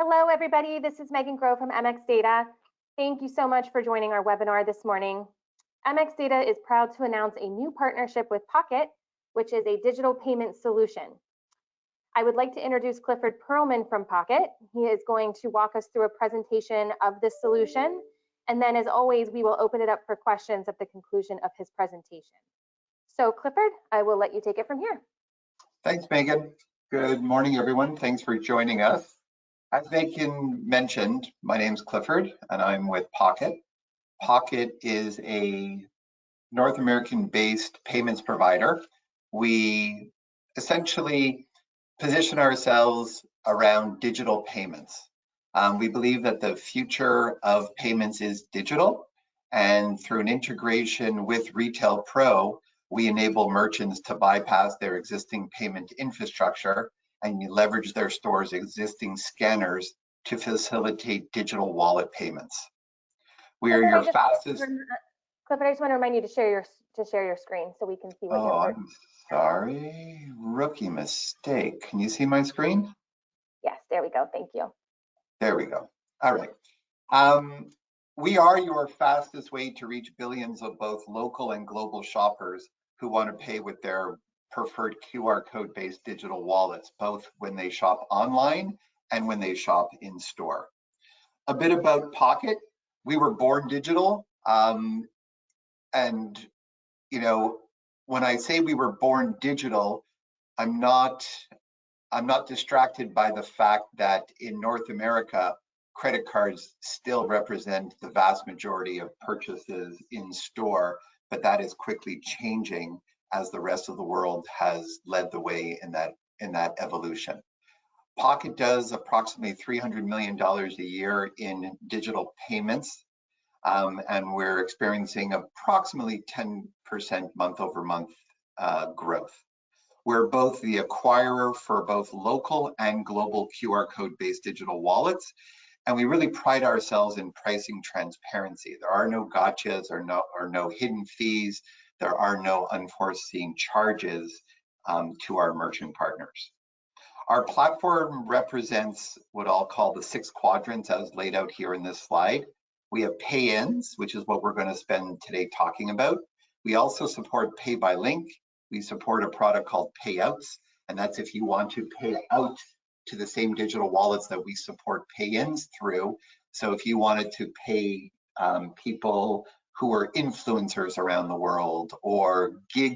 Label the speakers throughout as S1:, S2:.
S1: Hello, everybody. This is Megan Grove from MX Data. Thank you so much for joining our webinar this morning. MX Data is proud to announce a new partnership with Pockyt, which is a digital payment solution. I would like to introduce Clifford Perlman from Pockyt. He is going to walk us through a presentation of this solution. And then, as always, we will open it up for questions at the conclusion of his presentation. So, Clifford, I will let you take it from here.
S2: Thanks, Megan. Good morning, everyone. Thanks for joining us. As Megan mentioned, my name's Clifford, and I'm with Pockyt. Pockyt is a North American-based payments provider. We essentially position ourselves around digital payments. We believe that the future of payments is digital, and through an integration with Retail Pro, we enable merchants to bypass their existing payment infrastructure and leverage their store's existing scanners to facilitate digital wallet payments. We are your fastest.
S1: Clifford, I just want to remind you to share your screen so we can see what you're.
S2: I'm sorry, rookie mistake. Can you see my screen?
S1: Yes, there we go. Thank you.
S2: There we go. All right. We are your fastest way to reach billions of both local and global shoppers who want to pay with their preferred QR code-based digital wallets, both when they shop online and when they shop in store. A bit about Pockyt. We were born digital, and you know, when I say we were born digital, I'm not distracted by the fact that in North America, credit cards still represent the vast majority of purchases in store, but that is quickly changing as the rest of the world has led the way in that evolution. Pockyt does approximately $300 million a year in digital payments, and we're experiencing approximately 10% month-over-month growth. We're both the acquirer for both local and global QR code-based digital wallets, and we really pride ourselves in pricing transparency. There are no gotchas or no hidden fees. There are no unforeseen charges to our merchant partners. Our platform represents what I'll call the 6 quadrants as laid out here in this slide. We have pay-ins, which is what we're going to spend today talking about. We also support pay by link. We support a product called payouts, and that's if you want to pay out to the same digital wallets that we support pay-ins through. So if you wanted to pay people who are influencers around the world or gig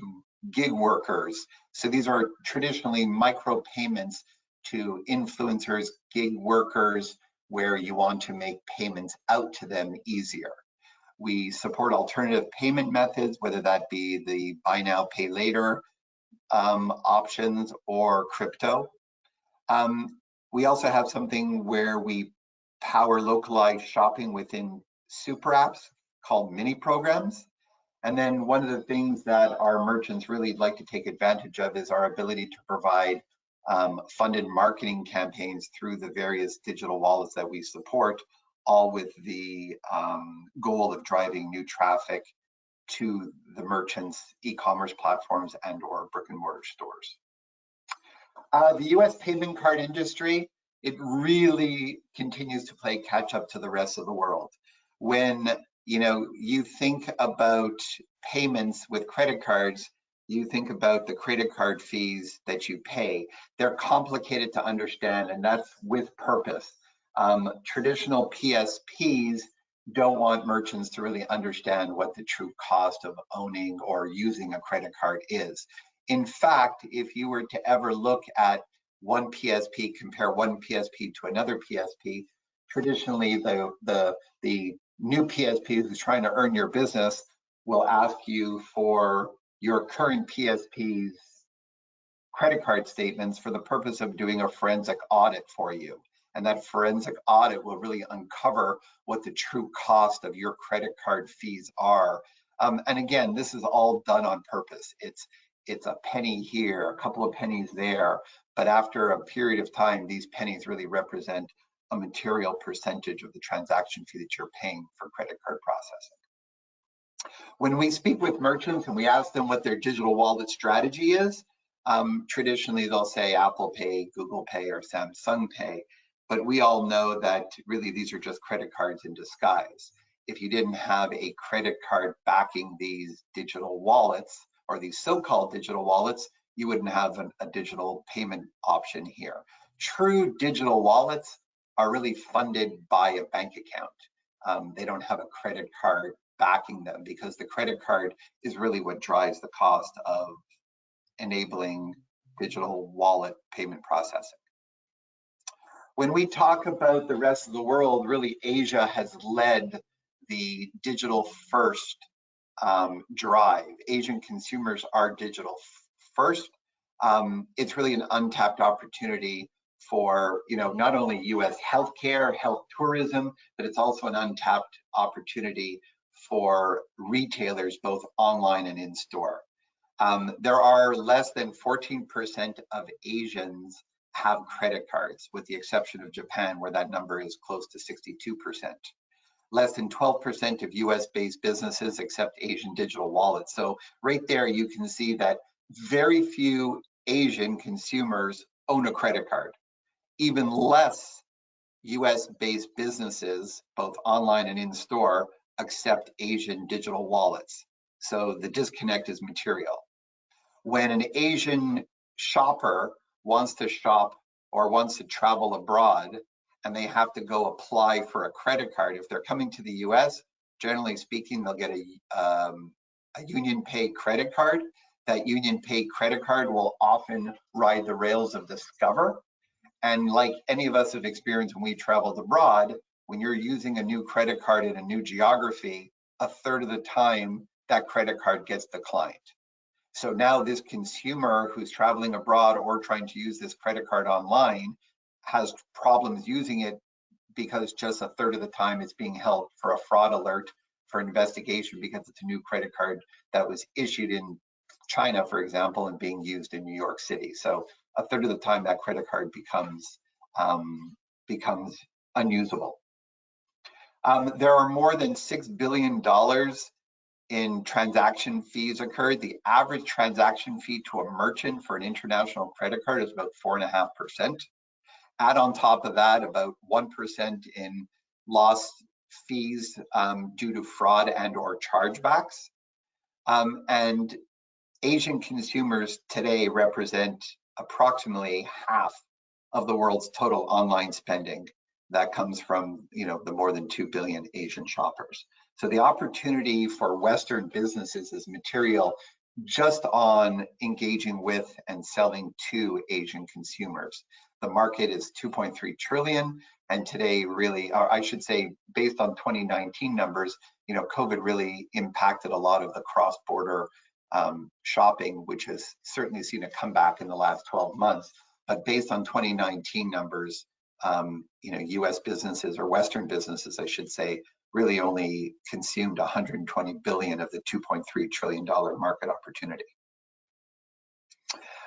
S2: workers. So these are traditionally micro payments to influencers, gig workers, where you want to make payments out to them easier. We support alternative payment methods, whether that be the buy now, pay later options or crypto. We also have something where we power localized shopping within super apps called mini programs. And then one of the things that our merchants really like to take advantage of is our ability to provide funded marketing campaigns through the various digital wallets that we support, all with the goal of driving new traffic to the merchants' e-commerce platforms and or brick and mortar stores. The U.S. payment card industry, it really continues to play catch up to the rest of the world. When you think about payments with credit cards, you think about the credit card fees that you pay. They're complicated to understand, and that's with purpose. Traditional PSPs don't want merchants to really understand what the true cost of owning or using a credit card is. In fact, if you were to ever look at one PSP, compare one PSP to another PSP, traditionally the new PSP who's trying to earn your business will ask you for your current PSP's credit card statements for the purpose of doing a forensic audit for you. And that forensic audit will really uncover what the true cost of your credit card fees are. And again, this is all done on purpose. It's a penny here, a couple of pennies there, but after a period of time, these pennies really represent a material percentage of the transaction fee that you're paying for credit card processing. When we speak with merchants and we ask them what their digital wallet strategy is, traditionally they'll say Apple Pay, Google Pay, or Samsung Pay. But we all know that really these are just credit cards in disguise. If you didn't have a credit card backing these digital wallets, or these so-called digital wallets, you wouldn't have a digital payment option here. True digital wallets are really funded by a bank account. They don't have a credit card backing them, because the credit card is really what drives the cost of enabling digital wallet payment processing. When we talk about the rest of the world, really Asia has led the digital first drive. Asian consumers are digital first. It's really an untapped opportunity for, not only U.S. healthcare, health tourism, but it's also an untapped opportunity for retailers, both online and in store. There are less than 14% of Asians have credit cards, with the exception of Japan, where that number is close to 62%. Less than 12% of US-based businesses accept Asian digital wallets. So right there, you can see that very few Asian consumers own a credit card. Even less US-based businesses, both online and in store, accept Asian digital wallets. So the disconnect is material. When an Asian shopper wants to shop or wants to travel abroad, and they have to go apply for a credit card, if they're coming to the US, generally speaking, they'll get a Union Pay credit card. That Union Pay credit card will often ride the rails of Discover. And like any of us have experienced when we traveled abroad, when you're using a new credit card in a new geography, a third of the time that credit card gets declined. So now this consumer who's traveling abroad or trying to use this credit card online has problems using it, because just a third of the time it's being held for a fraud alert, for investigation, because it's a new credit card that was issued in China, for example, and being used in New York City. So a third of the time that credit card becomes unusable. There are more than $6 billion in transaction fees occurred. The average transaction fee to a merchant for an international credit card is about 4.5%. Add on top of that about 1% in lost fees due to fraud and or chargebacks. And Asian consumers today represent approximately half of the world's total online spending. That comes from, the more than 2 billion Asian shoppers. So the opportunity for Western businesses is material just on engaging with and selling to Asian consumers. The market is 2.3 trillion, and today really, or I should say, based on 2019 numbers, COVID really impacted a lot of the cross-border shopping, which has certainly seen a comeback in the last 12 months. But based on 2019 numbers, US businesses, or Western businesses, I should say, really only consumed 120 billion of the 2.3 trillion dollar market opportunity.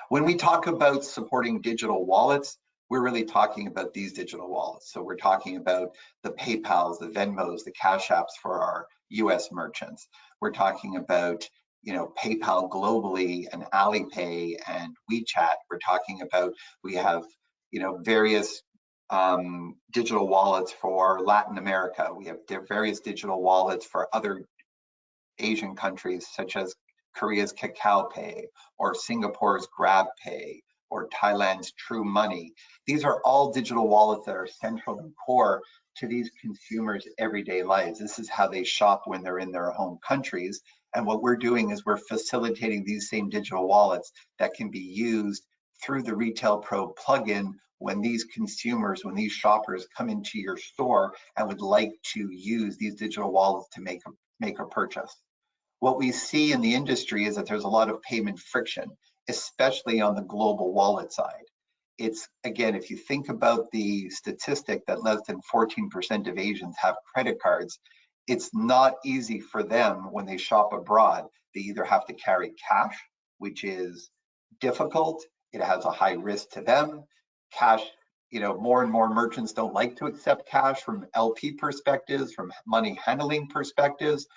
S2: When we talk about supporting digital wallets, we're really talking about these digital wallets. So we're talking about the PayPals, the Venmos, the Cash Apps for our US merchants. We're talking about PayPal globally, and Alipay and WeChat. We're talking about, we have various digital wallets for Latin America. We have various digital wallets for other Asian countries, such as Korea's Kakao Pay, or Singapore's Grab Pay, or Thailand's True Money. These are all digital wallets that are central and core to these consumers' everyday lives. This is how they shop when they're in their home countries. And what we're doing is we're facilitating these same digital wallets that can be used through the Retail Pro plugin when these consumers, when these shoppers come into your store and would like to use these digital wallets to make a purchase. What we see in the industry is that there's a lot of payment friction, especially on the global wallet side. It's, again, if you think about the statistic that less than 14% of Asians have credit cards, it's not easy for them when they shop abroad. They either have to carry cash, which is difficult, it has a high risk to them. Cash, more and more merchants don't like to accept cash from LP perspectives, from money handling perspectives.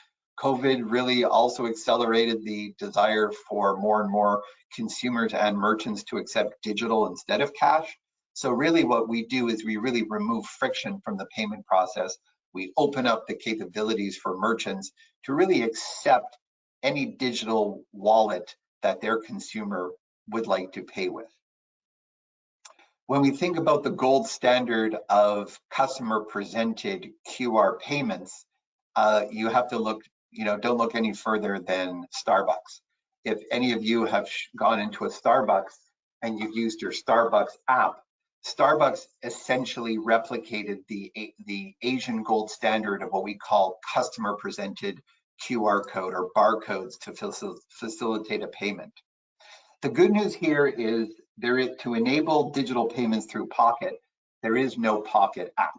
S2: COVID really also accelerated the desire for more and more consumers and merchants to accept digital instead of cash. So really what we do is we really remove friction from the payment process. We open up the capabilities for merchants to really accept any digital wallet that their consumer would like to pay with. When we think about the gold standard of customer presented QR payments, you have to look, don't look any further than Starbucks. If any of you have gone into a Starbucks and you've used your Starbucks app, Starbucks essentially replicated the Asian gold standard of what we call customer presented QR code or barcodes to facilitate a payment. The good news here is to enable digital payments through Pockyt, there is no Pockyt app.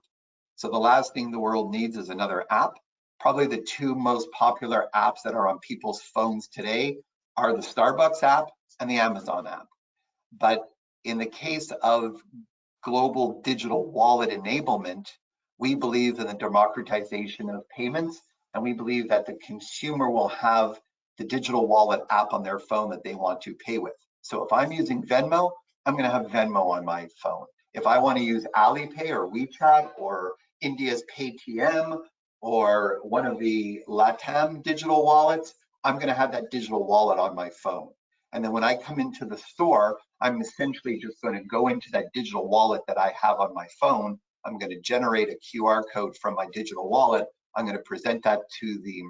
S2: So the last thing the world needs is another app. Probably the two most popular apps that are on people's phones today are the Starbucks app and the Amazon app. But in the case of global digital wallet enablement, we believe in the democratization of payments, and we believe that the consumer will have the digital wallet app on their phone that they want to pay with. So if I'm using Venmo, I'm going to have Venmo on my phone. If I want to use Alipay or WeChat or India's Paytm or one of the LATAM digital wallets, I'm going to have that digital wallet on my phone. And then when I come into the store, I'm essentially just going to go into that digital wallet that I have on my phone. I'm going to generate a QR code from my digital wallet. I'm going to present that to the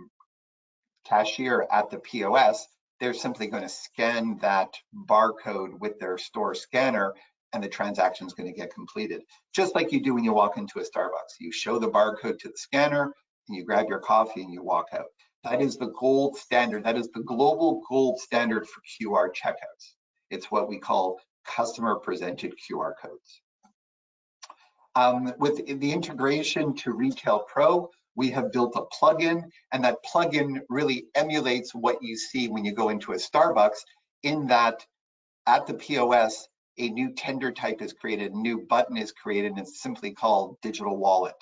S2: cashier at the POS. They're simply going to scan that barcode with their store scanner, and the transaction is going to get completed. Just like you do when you walk into a Starbucks. You show the barcode to the scanner, and you grab your coffee and you walk out. That is the gold standard. That is the global gold standard for QR checkouts. It's what we call customer presented QR codes. With the integration to Retail Pro, we have built a plugin, and that plugin really emulates what you see when you go into a Starbucks, in that at the POS, a new tender type is created, a new button is created, and it's simply called Digital Wallet.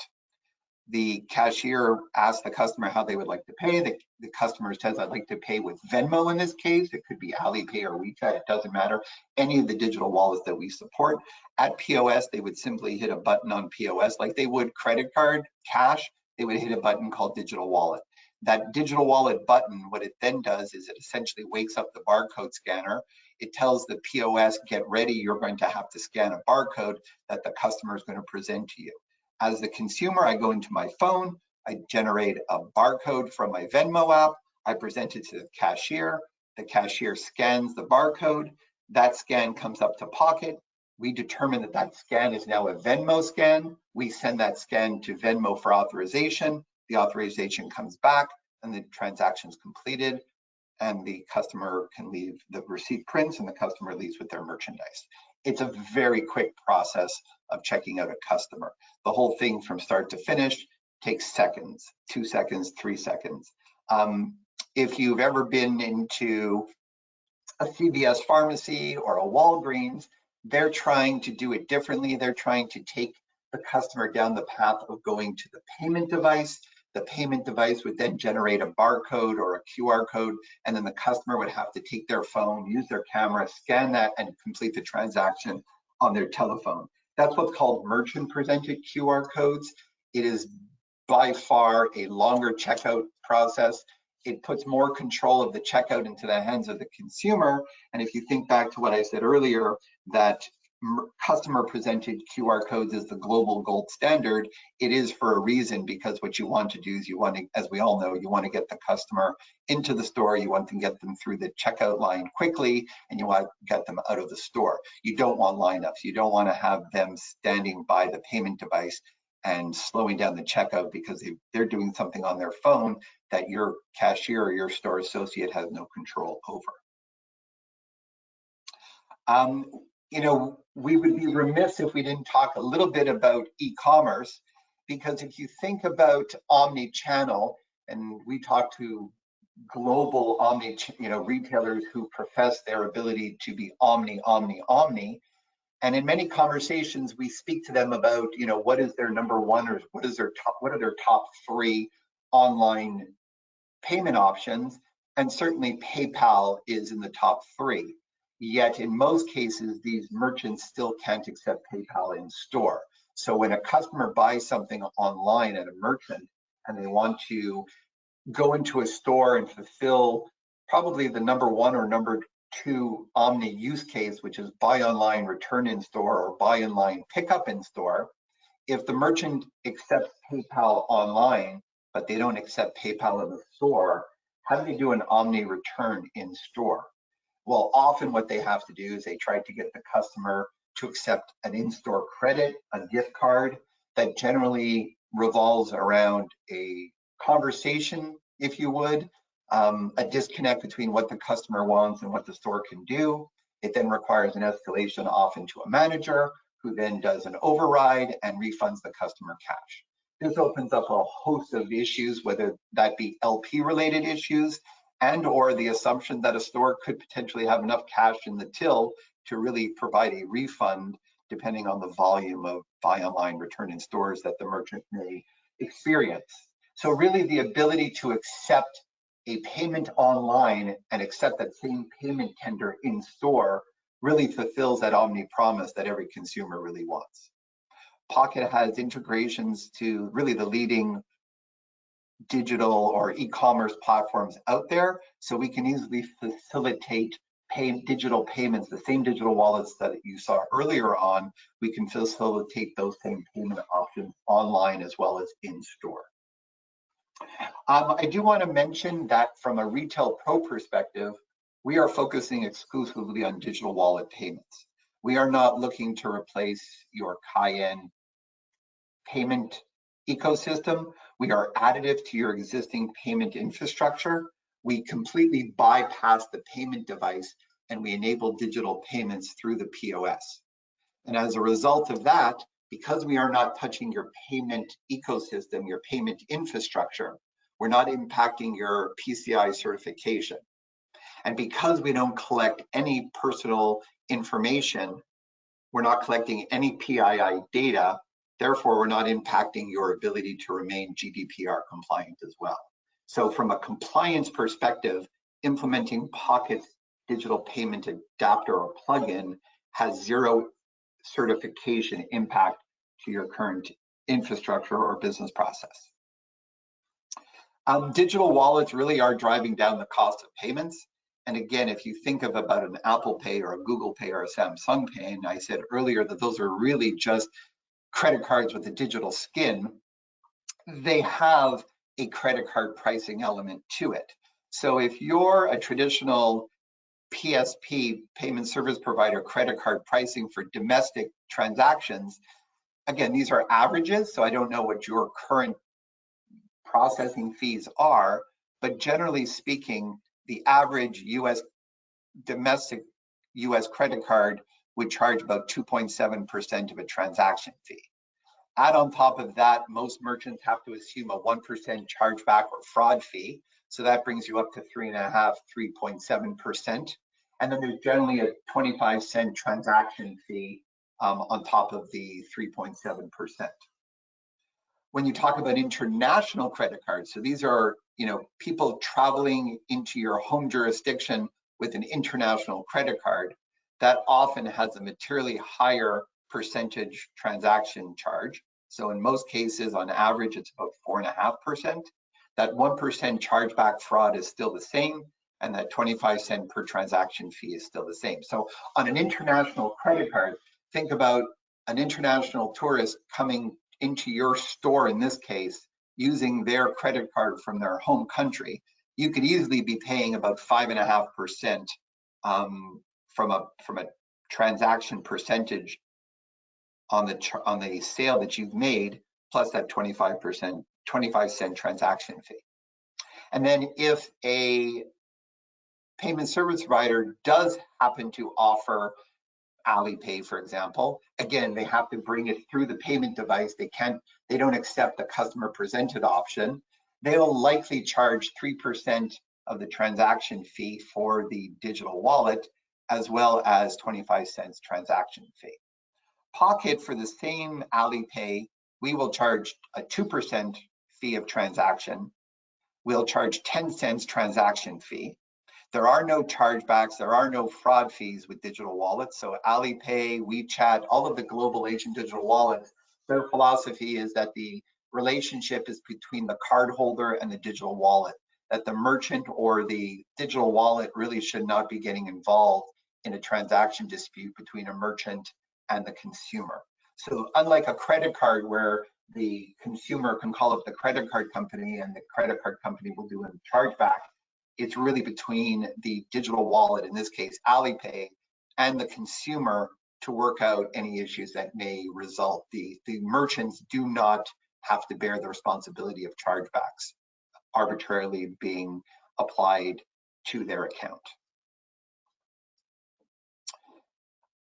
S2: The cashier asks the customer how they would like to pay. The customer says, I'd like to pay with Venmo in this case. It could be Alipay or WeChat, it doesn't matter. Any of the digital wallets that we support. At POS, they would simply hit a button on POS like they would credit card, cash. They would hit a button called Digital Wallet. That Digital Wallet button, what it then does is it essentially wakes up the barcode scanner. It tells the POS, get ready, you're going to have to scan a barcode that the customer is going to present to you. As the consumer, I go into my phone, I generate a barcode from my Venmo app, I present it to the cashier scans the barcode, that scan comes up to Pockyt, we determine that that scan is now a Venmo scan, we send that scan to Venmo for authorization, the authorization comes back, and the transaction is completed, and the customer can leave, the receipt prints, and the customer leaves with their merchandise. It's a very quick process of checking out a customer. The whole thing from start to finish takes seconds, 2 seconds, 3 seconds. If you've ever been into a CVS pharmacy or a Walgreens, they're trying to do it differently. They're trying to take the customer down the path of going to the payment device. The payment device would then generate a barcode or a QR code, and then the customer would have to take their phone, use their camera, scan that, and complete the transaction on their telephone. That's what's called merchant presented QR codes. It is by far a longer checkout process. It puts more control of the checkout into the hands of the consumer. And if you think back to what I said earlier, that customer presented QR codes is the global gold standard, it is for a reason, because what you want to do is you want to, as we all know, you want to get the customer into the store, you want to get them through the checkout line quickly, and you want to get them out of the store. You don't want lineups. You don't want to have them standing by the payment device and slowing down the checkout because they're doing something on their phone that your cashier or your store associate has no control over. We would be remiss if we didn't talk a little bit about e-commerce, because if you think about omni-channel, and we talk to global retailers who profess their ability to be omni, and in many conversations we speak to them about, what is their number one, or what are their top 3 online payment options, and certainly PayPal is in the top 3. Yet in most cases, these merchants still can't accept PayPal in store. So when a customer buys something online at a merchant and they want to go into a store and fulfill probably the number one or number two omni use case, which is buy online, return in store, or buy online, pick up in store, if the merchant accepts PayPal online, but they don't accept PayPal in the store, how do they do an omni return in store? Well, often what they have to do is they try to get the customer to accept an in-store credit, a gift card that generally revolves around a conversation, if you would, a disconnect between what the customer wants and what the store can do. It then requires an escalation often to a manager who then does an override and refunds the customer cash. This opens up a host of issues, whether that be LP related issues and or the assumption that a store could potentially have enough cash in the till to really provide a refund depending on the volume of buy online, return in stores that the merchant may experience. So really the ability to accept a payment online and accept that same payment tender in store really fulfills that omni promise that every consumer really wants. Pockyt has integrations to really the leading digital or e-commerce platforms out there, so we can easily facilitate digital payments, the same digital wallets that you saw earlier on. We can facilitate those same payment options online as well as in store. I do want to mention that from a retail pro perspective, we are focusing exclusively on digital wallet payments. We are not looking to replace your Cayenne payment ecosystem. We are additive to your existing payment infrastructure. We completely bypass the payment device and we enable digital payments through the POS. And as a result of that, because we are not touching your payment ecosystem, your payment infrastructure, we're not impacting your PCI certification. And because we don't collect any personal information, we're not collecting any PII data, therefore we're not impacting your ability to remain GDPR compliant as well. So from a compliance perspective, implementing Pockyt's digital payment adapter or plugin has zero certification impact to your current infrastructure or business process. Digital wallets really are driving down the cost of payments. And again, if you think of about an Apple Pay or a Google Pay or a Samsung Pay, and I said earlier that those are really just credit cards with a digital skin, they have a credit card pricing element to it. So if you're a traditional PSP, payment service provider, credit card pricing for domestic transactions, again, these are averages, so I don't know what your current processing fees are, but generally speaking, the average domestic US credit card would charge about 2.7% of a transaction fee. Add on top of that, most merchants have to assume a 1% chargeback or fraud fee. So that brings you up to 3.5%, 3.7%. And then there's generally a 25-cent transaction fee on top of the 3.7%. When you talk about international credit cards, so these are, people traveling into your home jurisdiction with an international credit card, that often has a materially higher percentage transaction charge. So in most cases, on average, it's about 4.5%. That 1% chargeback fraud is still the same, and that 25-cent per transaction fee is still the same. So on an international credit card, think about an international tourist coming into your store, in this case, using their credit card from their home country. You could easily be paying about 5.5% from a transaction percentage on the sale that you've made, plus that 25-cent transaction fee. And then if a payment service provider does happen to offer Alipay, for example, again, they have to bring it through the payment device. They don't accept the customer presented option. They'll likely charge 3% of the transaction fee for the digital wallet, as well as 25 cents transaction fee. Pockyt, for the same Alipay, we will charge a 2% fee of transaction. We'll charge 10 cents transaction fee. There are no chargebacks, there are no fraud fees with digital wallets. So Alipay, WeChat, all of the global Asian digital wallets, their philosophy is that the relationship is between the cardholder and the digital wallet, that the merchant or the digital wallet really should not be getting involved in a transaction dispute between a merchant and the consumer. So unlike a credit card where the consumer can call up the credit card company and the credit card company will do a chargeback, it's really between the digital wallet, in this case Alipay, and the consumer to work out any issues that may result. The merchants do not have to bear the responsibility of chargebacks arbitrarily being applied to their account.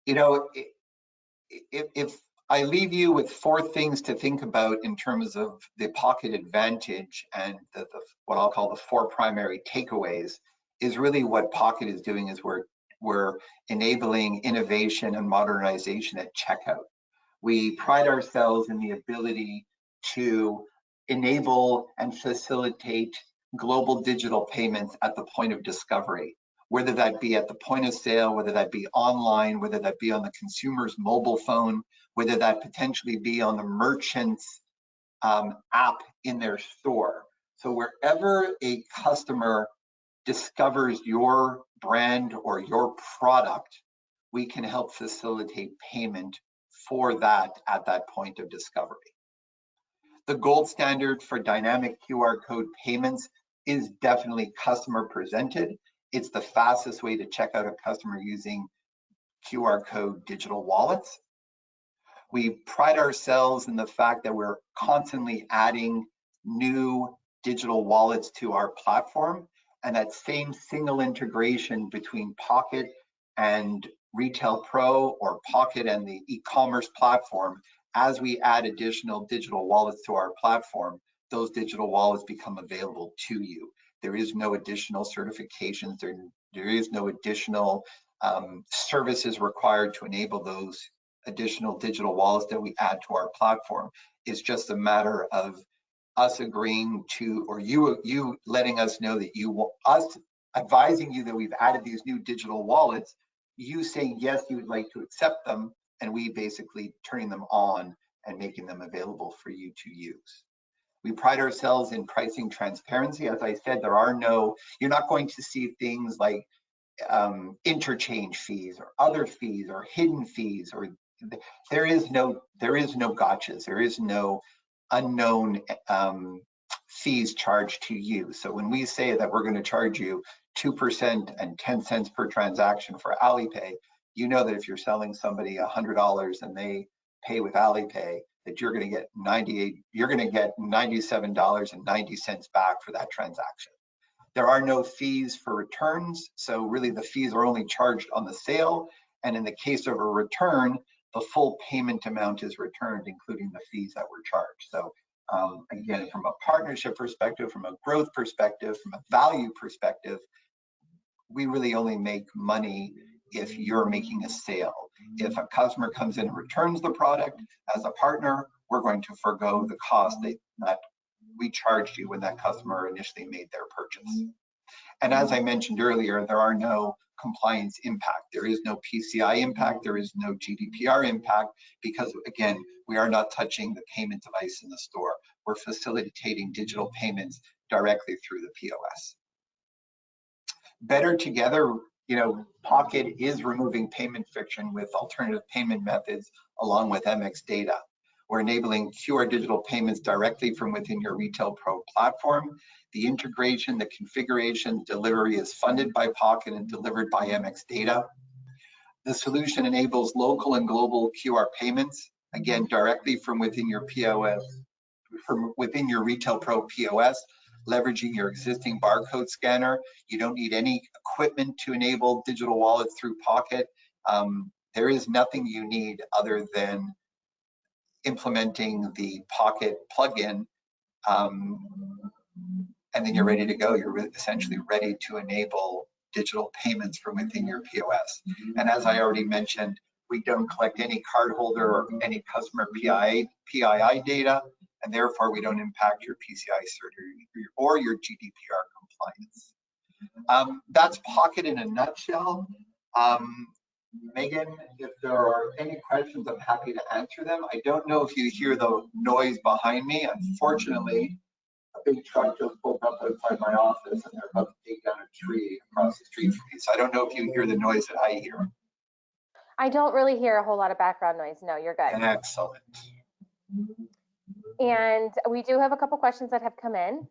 S2: You know, if I leave you with 4 things to think about in terms of the Pockyt Advantage and what I'll call the 4 primary takeaways, is really what Pockyt is doing is we're enabling innovation and modernization at checkout. We pride ourselves in the ability to enable and facilitate global digital payments at the point of discovery, whether that be at the point of sale, whether that be online, whether that be on the consumer's mobile phone, whether that potentially be on the merchant's app in their store. So wherever a customer discovers your brand or your product, we can help facilitate payment for that at that point of discovery. The gold standard for dynamic QR code payments is definitely customer presented. It's the fastest way to check out a customer using QR code digital wallets. We pride ourselves in the fact that we're constantly adding new digital wallets to our platform, and that same single integration between Pockyt and Retail Pro or Pockyt and the e-commerce platform, as we add additional digital wallets to our platform, those digital wallets become available to you. There is no additional certifications, there is no additional services required to enable those additional digital wallets that we add to our platform. It's just a matter of us agreeing to, or you letting us know that us advising you that we've added these new digital wallets, you saying yes, you would like to accept them, and we basically turning them on and making them available for you to use. We pride ourselves in pricing transparency. As I said, you're not going to see things like interchange fees or other fees or hidden fees, or there is no gotchas. There is no unknown fees charged to you. So when we say that we're going to charge you 2% and 10 cents per transaction for Alipay, you know that if you're selling somebody $100 and they pay with Alipay, that you're going to get $97.90 back for that transaction. There are no fees for returns, so really the fees are only charged on the sale, and in the case of a return, the full payment amount is returned, including the fees that were charged. So again, from a partnership perspective, from a growth perspective, from a value perspective, we really only make money if you're making a sale. If a customer comes in and returns the product, as a partner, we're going to forego the cost that we charged you when that customer initially made their purchase. And as I mentioned earlier, there are no compliance impact. There is no PCI impact. There is no GDPR impact, because again, we are not touching the payment device in the store. We're facilitating digital payments directly through the POS. Better together, Pockyt is removing payment friction with alternative payment methods along with MX data. We're enabling QR digital payments directly from within your Retail Pro platform. The integration, the configuration, delivery is funded by Pockyt and delivered by MX data. The solution enables local and global QR payments, again, directly from within your POS, from within your Retail Pro POS, leveraging your existing barcode scanner. You don't need any equipment to enable digital wallets through Pockyt. There is nothing you need other than implementing the Pockyt plugin, and then you're ready to go. You're essentially ready to enable digital payments from within your POS. And as I already mentioned, we don't collect any cardholder or any customer PII data, and therefore we don't impact your PCI cert or your GDPR compliance. That's Pockyt in a nutshell. Megan, if there are any questions, I'm happy to answer them. I don't know if you hear the noise behind me. Unfortunately, a big truck just pulled up outside my office and they're about to take down a tree across the street from me. So I don't know if you hear the noise that I hear.
S1: I don't really hear a whole lot of background noise. No, you're good.
S2: Excellent.
S1: And we do have a couple questions that have come in.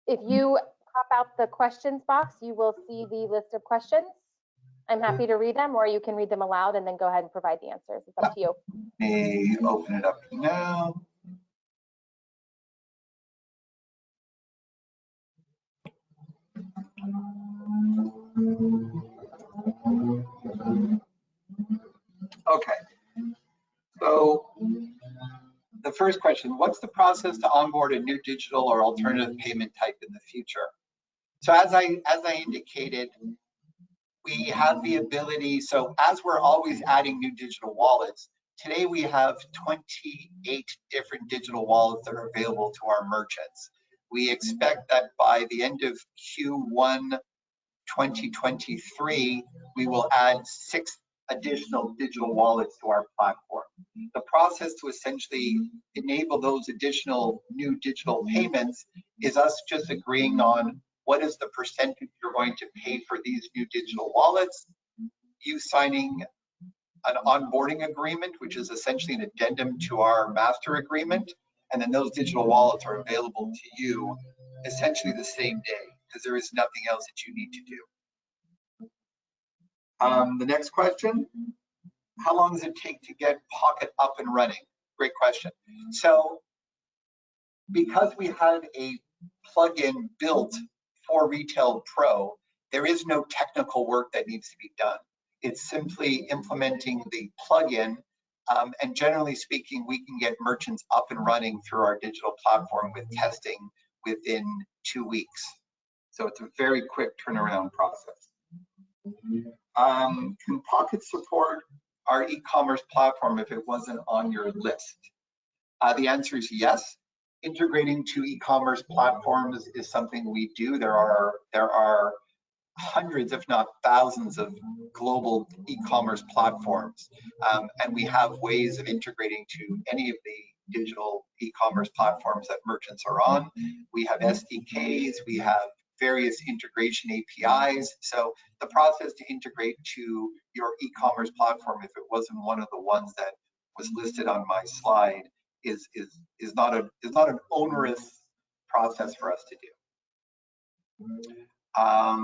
S1: If you pop out the questions box, you will see the list of questions. I'm happy to read them, or you can read them aloud and then go ahead and provide the answers. It's up to you.
S2: Let me open it up now. Okay. So the first question, what's the process to onboard a new digital or alternative payment type in the future? So as I indicated, we have the ability, so as we're always adding new digital wallets, today we have 28 different digital wallets that are available to our merchants. We expect that by the end of Q1 2023, we will add 6 additional digital wallets to our platform. The process to essentially enable those additional new digital payments is us just agreeing on what is the percentage you're going to pay for these new digital wallets, you signing an onboarding agreement, which is essentially an addendum to our master agreement, and then those digital wallets are available to you essentially the same day, because there is nothing else that you need to do. The next question, how long does it take to get Pockyt up and running? Great question. So because we have a plugin built for Retail Pro, there is no technical work that needs to be done. It's simply implementing the plugin, and generally speaking, we can get merchants up and running through our digital platform with testing within 2 weeks. So it's a very quick turnaround process. Can Pockyt support our e-commerce platform if it wasn't on your list? The answer is yes. Integrating to e-commerce platforms is something we do. There are hundreds, if not thousands, of global e-commerce platforms, and we have ways of integrating to any of the digital e-commerce platforms that merchants are on. We have SDKs, we have various integration APIs. So the process to integrate to your e-commerce platform, if it wasn't one of the ones that was listed on my slide, is not an onerous process for us to do. I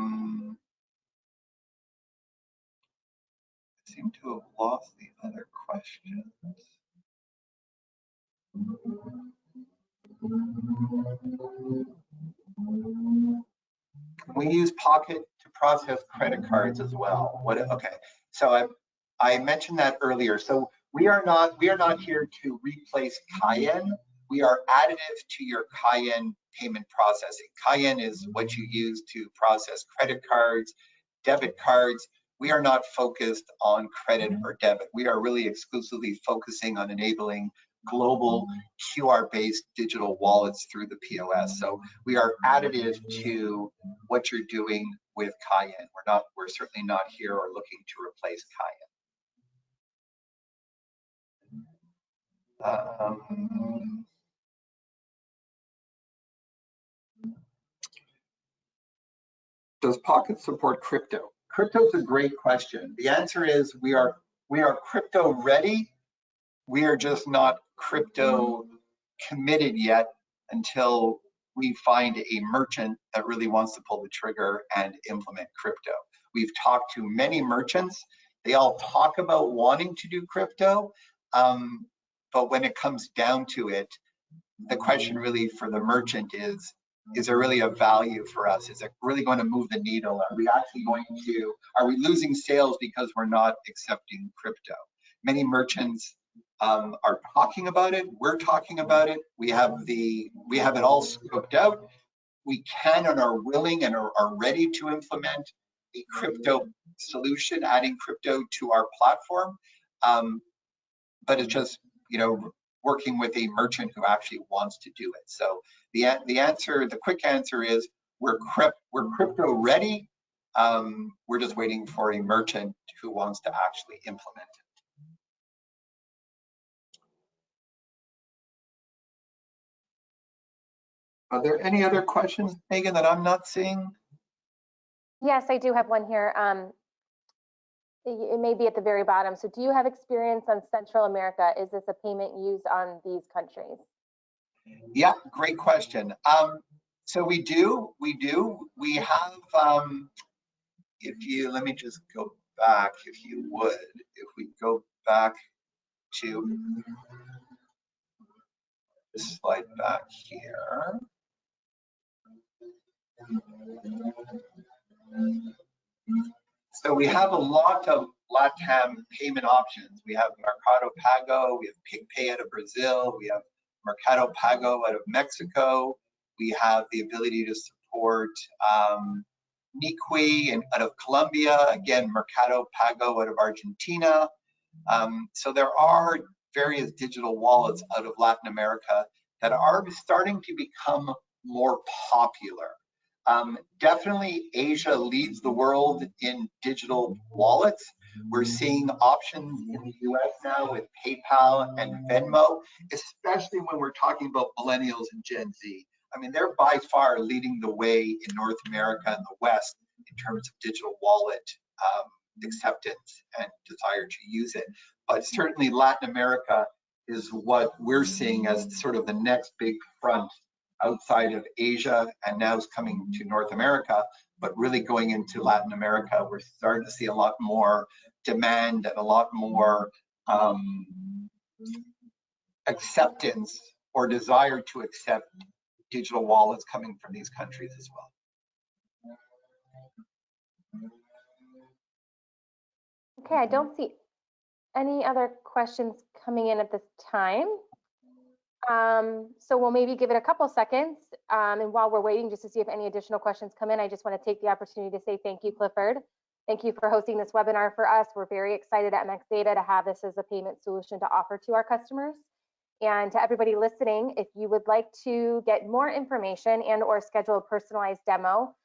S2: seem to have lost the other questions. We use Pockyt to process credit cards as well. Okay, so I mentioned that earlier. So we are not here to replace Cayenne. We are additive to your Cayenne payment processing. Cayenne is what you use to process credit cards, debit cards. We are not focused on credit or debit. We are really exclusively focusing on enabling global QR-based digital wallets through the POS. So we are additive to what you're doing with Cayenne. We're certainly not here or looking to replace Cayenne. Does Pockyt support crypto? Crypto is a great question. The answer is we are crypto ready. We are just not crypto committed yet until we find a merchant that really wants to pull the trigger and implement crypto. We've talked to many merchants. They all talk about wanting to do crypto, but when it comes down to it, the question really for the merchant is there really a value for us? Is it really going to move the needle? Are we losing sales because we're not accepting crypto? Many merchants are talking about it. We're talking about it. We have it all scoped out. We can and are willing and are ready to implement a crypto solution, adding crypto to our platform. But it's just, working with a merchant who actually wants to do it. So the quick answer is we're crypto ready. We're just waiting for a merchant who wants to actually implement it. Are there any other questions, Megan, that I'm not seeing?
S1: Yes, I do have one here. It may be at the very bottom. So do you have experience on Central America? Is this a payment used on these countries?
S2: Yeah, great question. So we do. We have, let me just go back, if you would. If we go back to this slide back here. So we have a lot of LATAM payment options. We have Mercado Pago, we have PicPay out of Brazil, we have Mercado Pago out of Mexico. We have the ability to support Niqui and out of Colombia, again, Mercado Pago out of Argentina. So there are various digital wallets out of Latin America that are starting to become more popular. Definitely Asia leads the world in digital wallets. We're seeing options in the US now with PayPal and Venmo, especially when we're talking about millennials and Gen Z. I mean, they're by far leading the way in North America and the West in terms of digital wallet acceptance and desire to use it. But certainly Latin America is what we're seeing as sort of the next big front outside of Asia, and now is coming to North America, but really going into Latin America, we're starting to see a lot more demand and a lot more acceptance or desire to accept digital wallets coming from these countries as well.
S1: Okay, I don't see any other questions coming in at this time. So we'll maybe give it a couple seconds. And while we're waiting just to see if any additional questions come in, I just want to take the opportunity to say thank you, Clifford. Thank you for hosting this webinar for us. We're very excited at MX Data to have this as a payment solution to offer to our customers. And to everybody listening, if you would like to get more information and or schedule a personalized demo,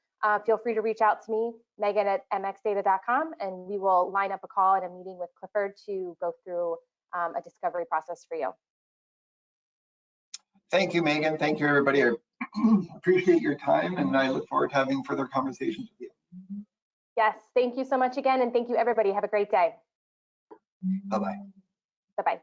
S1: feel free to reach out to me, Megan at mxdata.com, and we will line up a call and a meeting with Clifford to go through a discovery process for you.
S2: Thank you, Megan. Thank you, everybody. I appreciate your time, and I look forward to having further conversations with you.
S1: Yes, thank you so much again, and thank you, everybody. Have a great day.
S2: Bye-bye.
S1: Bye-bye.